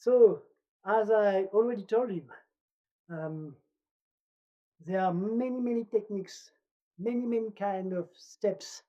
So, as I already told you, um, there are many techniques, many kind of steps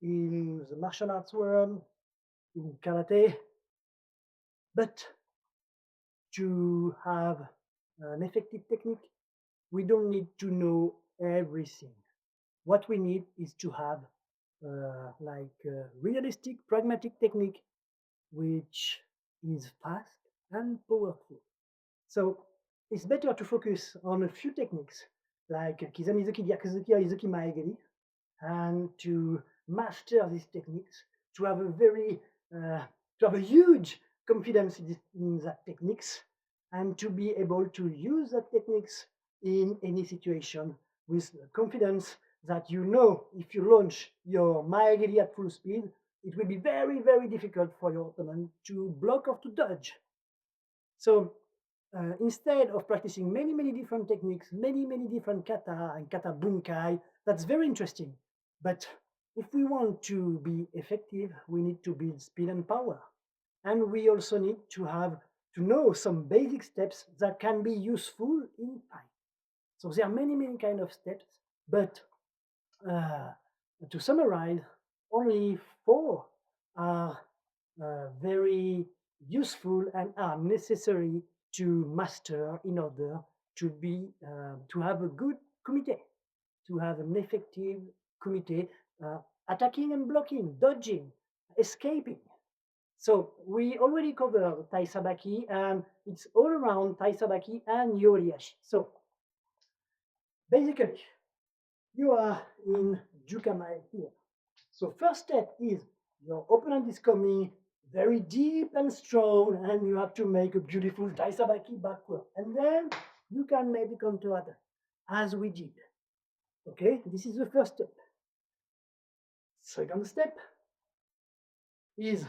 in the martial arts world, in karate, but to have an effective technique, we don't need to know everything. What we need is to have like a realistic, pragmatic technique which is fast and powerful. So it's better to focus on a few techniques like Kizamizuki, Gyakuzuki, or Izuki Maegeri, and to master these techniques, to have a very, to have a huge confidence in that techniques, and to be able to use that techniques in any situation with confidence that you know if you launch your Maegeri at full speed, it will be very difficult for your opponent to block or to dodge. So instead of practicing many different techniques, many different kata and kata bunkai, that's very interesting. But if we want to be effective, we need to build speed and power. And we also need to know some basic steps that can be useful in fight. So there are many kind of steps, but to summarize, only 4 are very useful and are necessary to master in order to be to have a good kumite, to have an effective kumite, attacking and blocking, dodging, escaping. So we already covered Tai Sabaki, and it's all around Tai Sabaki and Yori Ashi. So basically, you are in Jukamai here. So first step is your opponent is coming very deep and strong, and you have to make a beautiful Tai Sabaki backward. And then you can maybe counter attack, as we did. Okay, this is the first step. Second step is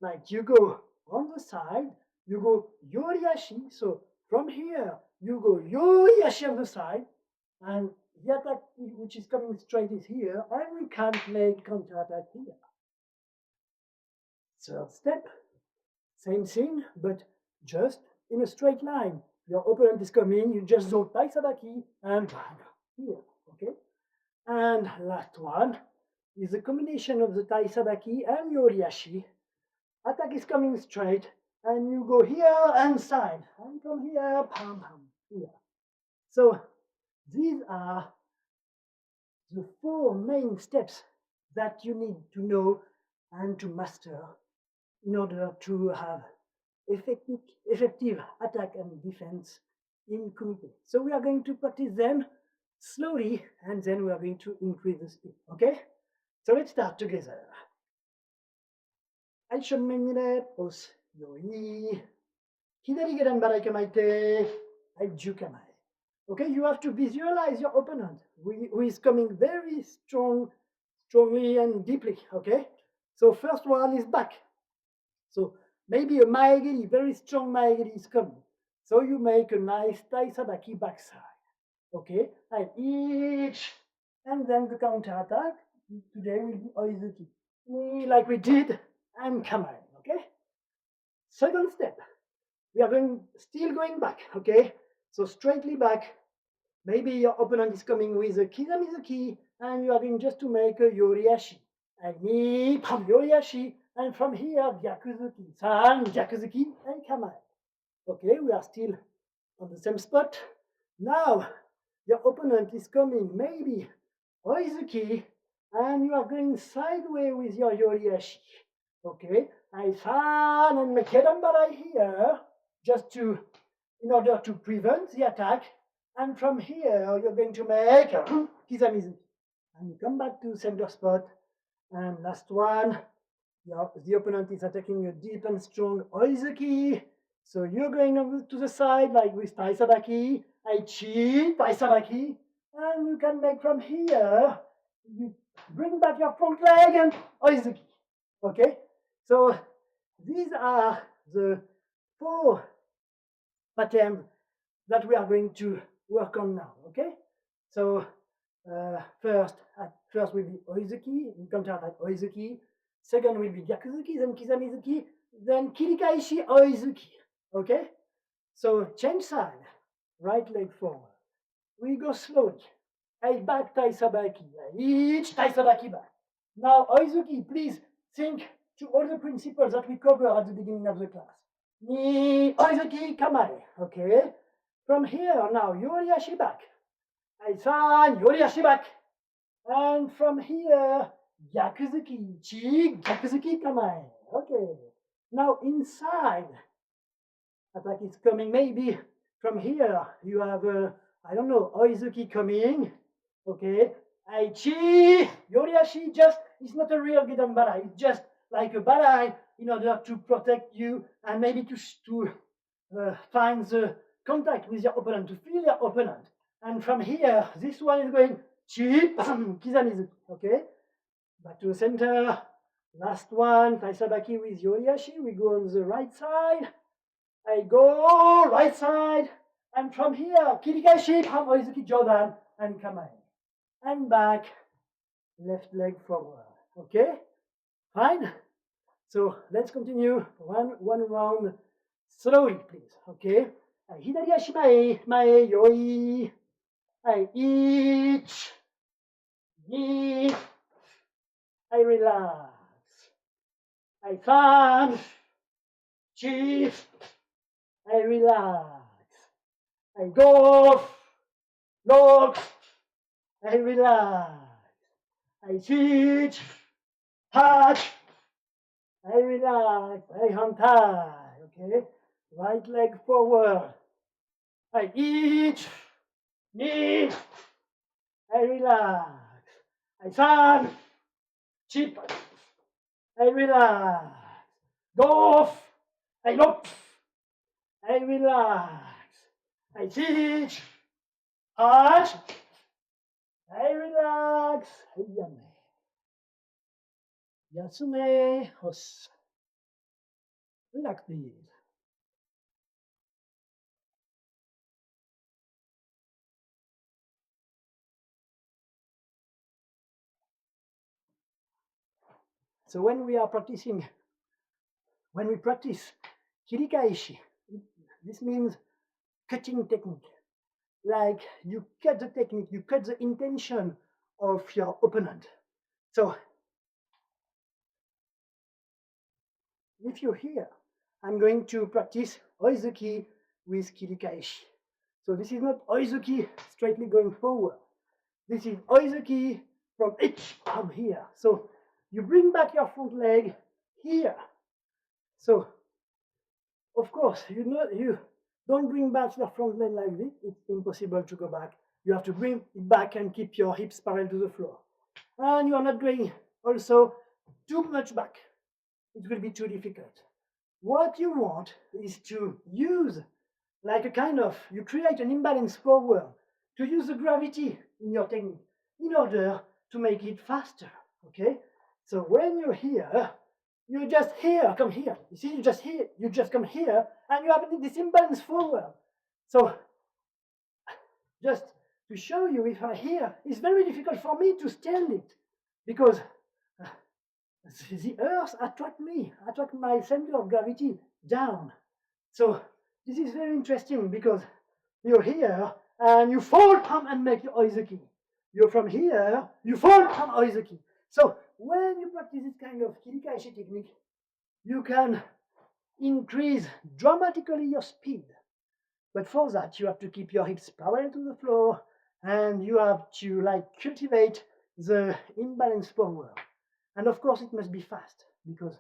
like you go on the side, you go Yori Ashi. So from here, you go Yori Ashi on the side, and the attack which is coming straight is here, and we can't make counter attack here. Third step, same thing, but just in a straight line. Your opponent is coming, you just do Tai Sabaki and bang, here, okay? And last one is a combination of the Tai Sabaki and Yori Ashi. Attack is coming straight, and you go here and side, and from here, pam, pam, here. So these are the 4 main steps that you need to know and to master in order to have effective attack and defense in Kumite. So we are going to practice them slowly, and then we are going to increase the speed. Okay? So let's start together. Aisho menire os yoi. Hidari gedan barai kamaite. Aiju kamai. Okay, you have to visualize your opponent who is coming very strongly and deeply. Okay? So first one is back. So maybe a maegeri, very strong maegeri is coming. So you make a nice Tai Sabaki backside. Okay, and each, and then the counter attack. Today will be Oizuki, like we did, and Kamai. Okay. Second step, we are still going back. Okay, so straightly back. Maybe your opponent is coming with a Kizamizuki, and you are going just to make a Yori Ashi. And Yori Ashi, and from here, Gyakuzuki, San, Gyakuzuki, and Kamai. Okay, we are still on the same spot. Now, your opponent is coming, maybe Oizuki, and you are going sideways with your Yori Ashi. Okay, I San and Mekedambarai here, just in order to prevent the attack. And from here, you're going to make Kizamizuki. And you come back to center spot. And last one, the opponent is attacking a deep and strong Oizuki. So you're going over to the side, like with Tai Sabaki. I cheat, Tai Sabaki. And you can make from here, you bring back your front leg and Oizuki. Okay? So these are the 4 patterns that we are going to work on now. Okay? So first will be Oizuki, counter attack Oizuki. Second will be Gyakuzuki, then Kizamizuki, then Kiri Kaeshi Oizuki. Okay? So change side, right leg forward. We go slowly. I back Tai Sabaki. Each Tai Sabaki back. Now, Oizuki, please think to all the principles that we cover at the beginning of the class. Ni Oizuki Kamae. Okay? From here now, Yori Ashi back. I san Yori Ashi back. And from here, Gyakuzuki Chi Gyakuzuki Kamae. Okay. Now inside, attack is coming. Maybe from here you have I don't know, Oizuki coming. Okay. Aichi Yoriashi just it's not a real Gedan Barai. It's just like a Barai in order to protect you and maybe to find the contact with your opponent, to feel your opponent. And from here, this one is going Chi Kizamizuki. Okay. Back to the center. Last one, Tai Sabaki with Yoriashi. We go on the right side. I go right side, and from here, Kiri Kaeshi, from Oizuki Jordan, and Kamae. And back, left leg forward. Okay? Fine? So let's continue one round slowly, please. Okay? Hidari ashi mae, yoi. Ich, ni. I relax. I fan, chi. I relax. I go, look, I relax. I teach, touch, I relax. I hand tie. Okay? Right leg forward. I eat, knee, I relax. I fan, chip, I relax. Go, I look, I relax. I teach, touch, I relax. Yame. Yasume, hos. Relax, please. So when we practice Kiri Kaeshi, this means cutting technique. Like you cut the technique, you cut the intention of your opponent. So if you're here, I'm going to practice Oizuki with Kiri Kaeshi. So this is not Oizuki straightly going forward. This is Oizuki from here. So you bring back your front leg here. So of course, you don't bring back your front leg like this. It's impossible to go back. You have to bring it back and keep your hips parallel to the floor. And you are not going also too much back. It will be too difficult. What you want is to use like a kind of, you create an imbalance forward to use the gravity in your technique in order to make it faster, okay? So when you're here, you just here, come here. You see, you just come here, and you have this imbalance forward. So just to show you, if I here, it's very difficult for me to stand it because the earth attract my center of gravity down. So this is very interesting because you're here and you fall from and make your oizuki. You're from here, you fall from oizuki. So when you practice this kind of Kiri Kaeshi technique, you can increase dramatically your speed. But for that, you have to keep your hips parallel to the floor and you have to cultivate the imbalance forward. And of course, it must be fast because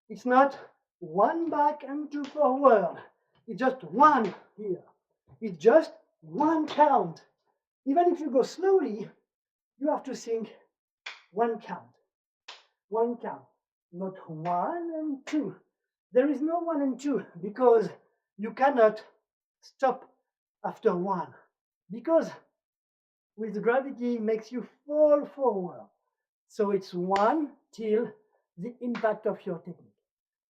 it's not one back and two forward. It's just one here. It's just one count. Even if you go slowly, you have to think one count. One count, not one and two. There is no one and two because you cannot stop after one. Because with gravity makes you fall forward. So it's one till the impact of your technique.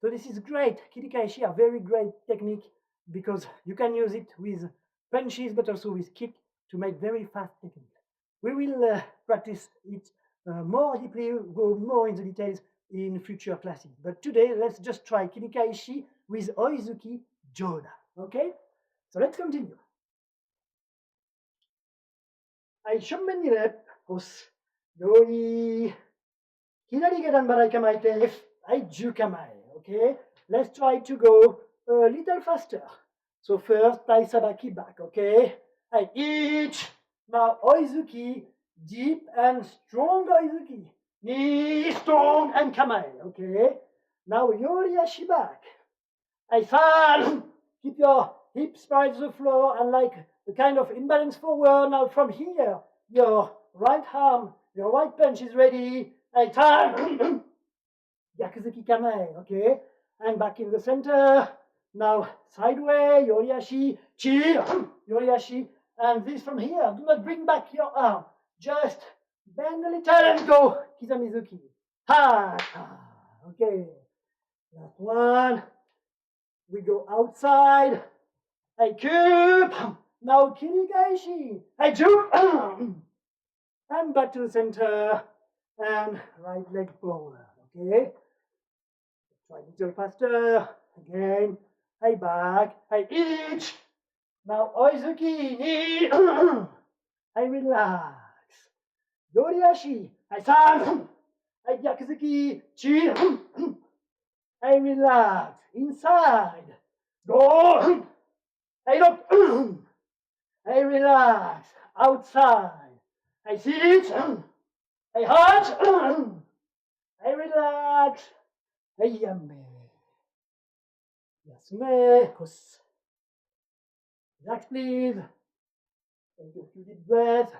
So this is great. Kiri Kaeshi are very great technique because you can use it with punches but also with kick to make very fast technique. We will practice it more deeply, go more into details in future classes. But today, let's just try Kiri Kaeshi with Oizuki Joda. Okay? So let's continue. I shumenire os yoi hinari gedan barai kamaite if I ju kamae. Okay? Let's try to go a little faster. So first Tai Sabaki back. Okay? I each now oizuki, deep and strong oizuki. Knee strong and kamae. Okay? Now Yori Ashi back. I fall. Keep your hips right to the floor and like a kind of imbalance forward. Now from here, your right arm, your right punch is ready. I turn. Yakuzuki kamae. Okay? I'm back in the center. Now sideways, Yori Ashi, chi, Yori Ashi, and this from here. Do not bring back your arm. Just bend a little and go. Kizamizuki. Ha! Okay. Last one. We go outside. I keep. Now Kiri Kaeshi. I jump. And back to the center. And right leg forward. Okay. Try a little faster. Again. I back. I each. Now oizuki. Knee. I relax. Yori Ashi. I san. I yakuzuki. Chi. I relax. Inside. Go. I look. I relax. Outside. I sit. I hurt. I relax. I yame. Yasume. Kos. Relax, please. Take a few deep breaths.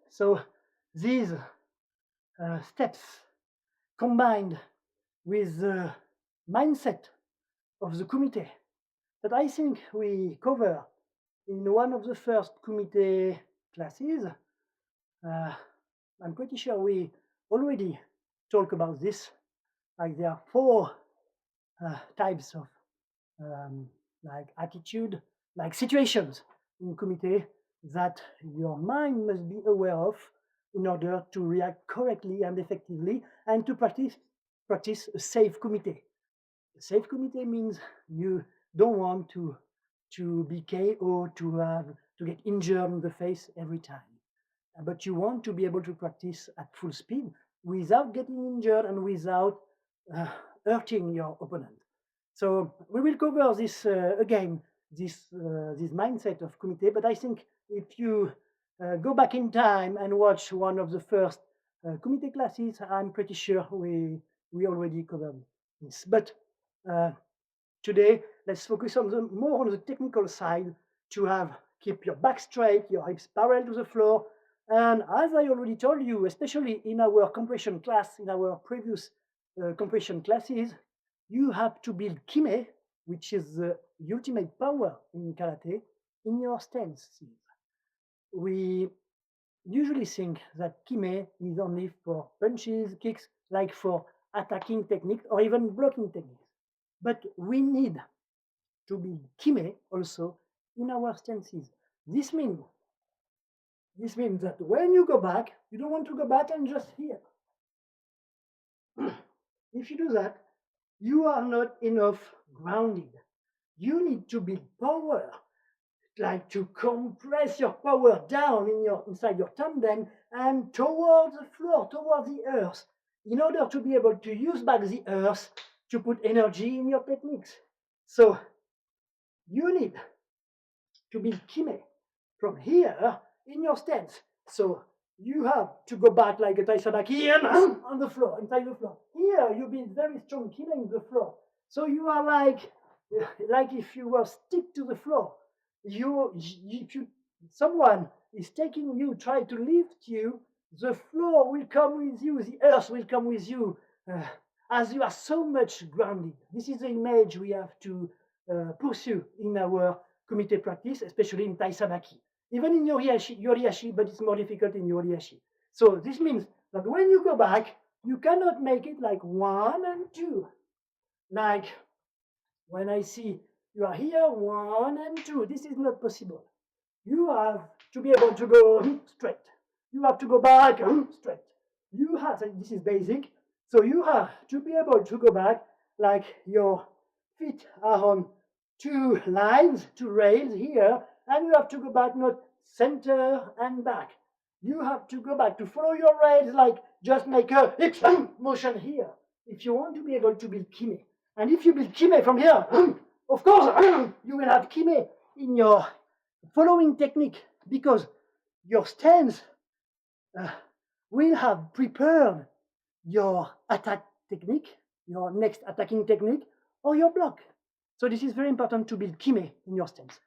So these steps combined with the mindset of the Kumite that I think we cover in one of the first Kumite classes. I'm pretty sure we already talk about this. Like there are 4 types of like attitude, like situations in Kumite that your mind must be aware of in order to react correctly and effectively and to practice a safe Kumite. A safe Kumite means you don't want to be KO, to get injured in the face every time. But you want to be able to practice at full speed without getting injured and without hurting your opponent. So we will cover this again, this mindset of Kumite. But I think if you go back in time and watch one of the first Kumite classes, I'm pretty sure we already covered this. But today, let's focus more on the technical side to keep your back straight, your hips parallel to the floor. And as I already told you, especially in our compression class, in our previous compression classes, you have to build kime, which is the ultimate power in karate, in your stances. We usually think that kime is only for punches, kicks, like for attacking techniques or even blocking techniques. But we need to build kime also in our stances. This means that when you go back, you don't want to go back and just here. If you do that, you are not enough grounded. You need to build power, like to compress your power down inside your tandem and towards the floor, towards the earth, in order to be able to use back the earth to put energy in your techniques. So you need to build kime from here in your stance. So you have to go back like a Tai Sabaki and on the floor, inside the floor. Here you build very strong kime in the floor. So you are like if you were stick to the floor. If someone is taking you, try to lift you, the floor will come with you, the earth will come with you, as you are so much grounded. This is the image we have to pursue in our Kumite practice, especially in Tai Sabaki. Even in Yori Ashi, but it's more difficult in Yori Ashi. So this means that when you go back, you cannot make it like 1 and 2. Like when I see You are here, 1 and 2. This is not possible. You have to be able to go straight. You have to go back straight. You have, this is basic, so you have to be able to go back like your feet are on 2 lines, 2 rails here, and you have to go back, not center and back. You have to go back to follow your rails, like just make a hip motion here. If you want to be able to build kime, and if you build kime from here, of course, you will have kime in your following technique because your stance will have prepared your attack technique, your next attacking technique, or your block. So this is very important to build kime in your stance.